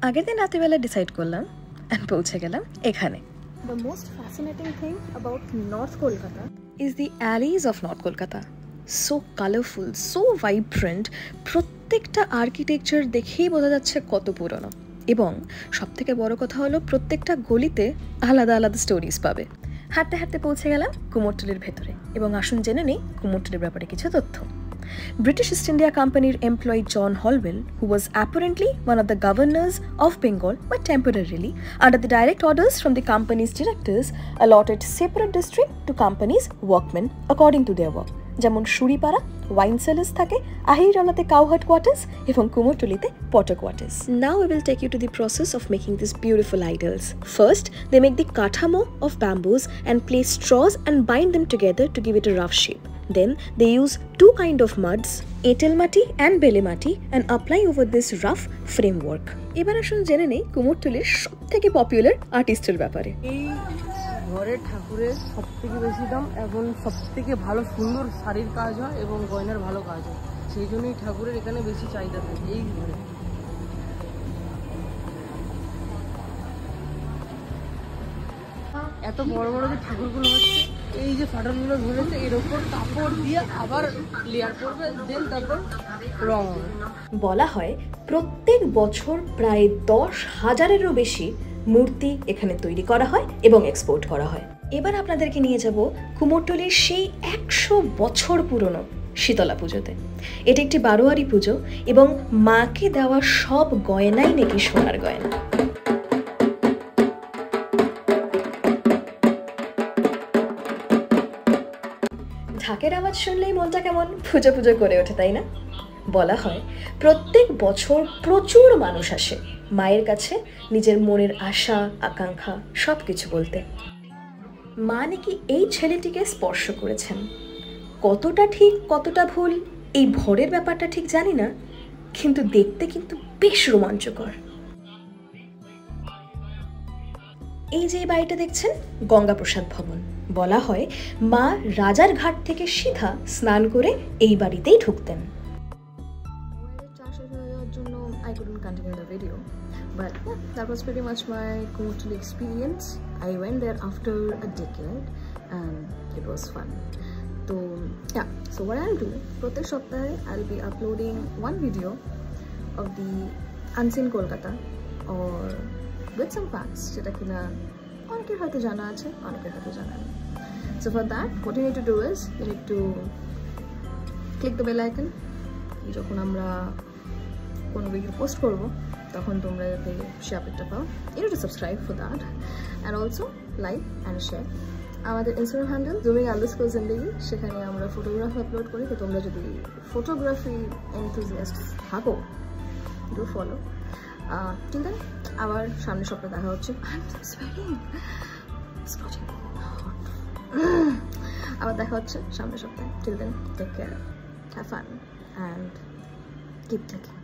আগের দিন রাতেবেলা ডিসাইড করলাম and পৌঁছে গেলাম এখানে। The most fascinating thing about North Kolkata is the alleys of North Kolkata. So colorful, so vibrant. প্রত্যেকটা আর্কিটেকচার দেখেই বোঝা যাচ্ছে কত পুরনো, এবং সবথেকে বড় কথা হলো প্রত্যেকটা গলিতে আলাদা আলাদা স্টোরিজ পাবে। হাঁটতে হাঁটতে পৌঁছে গেলাম কুমোরটুলির ভেতরে, এবং আসুন জেনে নিই কুমোরটুলির ব্যাপারে কিছু তথ্য। British East India Company's employee John Holwell, who was apparently one of the governors of Bengal, but temporarily, under the direct orders from the company's directors, allotted separate district to company's workmen according to their work. যেমন সুরিপাড়া wine sellers থাকে, আহিরওয়ালাতে cowherd quarters এবং কুমোরটুলিতে potter quarters. Now we will take you to the process of making these beautiful idols. First, they make the kathamo of bamboos and place straws and bind them together to give it a rough shape. Then they use two kind of muds, etel mati and bele mati, and apply over this rough framework. এবার আসুন জেনে নেই কুমোরটুলির সবথেকে popular আর্টিস্টের ব্যাপারে। এই ঘরের ঠাকুরের সবথেকে বেশি দাম এবং সবথেকে ভালো সুন্দর শাড়ির কাজ হয় এবং গয়নার ভালো কাজ হয়, সেই জন্যই ঠাকুরের এখানে বেশি চাহিদা থাকে এই ঘরে। এত বড় বড় যে ঠাকুরগুলো হচ্ছে, এই যে ফাটলগুলো ধরেছে এর ওপর কাপড় দিয়ে আবার লেয়ার করবে, দেন তারপর রং হবে। বলা হয় প্রত্যেক বছর প্রায় 10,000-এরও বেশি মূর্তি এখানে তৈরি করা হয় এবং এক্সপোর্ট করা হয়। এবার আপনাদেরকে নিয়ে যাব কুমোরটুলির সেই 100 বছর পুরনো শীতলা পুজোতে। এটি একটি বারোয়ারি পুজো এবং মাকে দেওয়া সব গয়নাই নাকি সোনার গয়না। ঢাকের আওয়াজ শুনলেই মনটা কেমন পুজো পুজো করে ওঠে, তাই না? বলা হয় প্রত্যেক বছর প্রচুর মানুষ আসে মায়ের কাছে নিজের মনের আশা আকাঙ্ক্ষা সব কিছু বলতে। মা নাকি এই ছেলেটিকে স্পর্শ করেছেন। কতটা ঠিক কতটা ভুল এই ভরের ব্যাপারটা ঠিক জানি না, কিন্তু দেখতে কিন্তু বেশ রোমাঞ্চকর। এই যে বাড়িটা দেখছেন গঙ্গাপ্রসাদ ভবন। বলা হয় মা রাজার ঘাট থেকে সিধা স্নান করে এই বাড়িতেই ঢুকতেন। I couldn't continue the video, but yeah, that was pretty much my Kumortuli experience. I went there after a decade and it was fun. So yeah, so what I'll do, প্রত্যেক সপ্তাহে I'll be uploading one video of the unseen Kolkata or with some facts যেটা কিনা অনেকের হয়তো জানা আছে, অনেকের হয়তো জানা নেই। So for that, what you need to do is you need to click the bell icon. যখন আমরা কোনো ভিডিও পোস্ট করবো তখন তোমরা যাতে সে আপডেটটা পাও। You need to subscribe for that and also like and share. আমাদের ইনস্টাগ্রাম হ্যান্ডেল zooming_zindagi, সেখানে আমরা ফটোগ্রাফি আপলোড করি। তো তোমরা যদি ফটোগ্রাফি এনথুজিয়াস্ট থাকো ডু ফলো। ঠিক আছে, আবার সামনের সপ্তাহে দেখা হচ্ছে। আবার দেখা হচ্ছে সামনের সপ্তাহে। Till then, take care, have fun and keep clicking.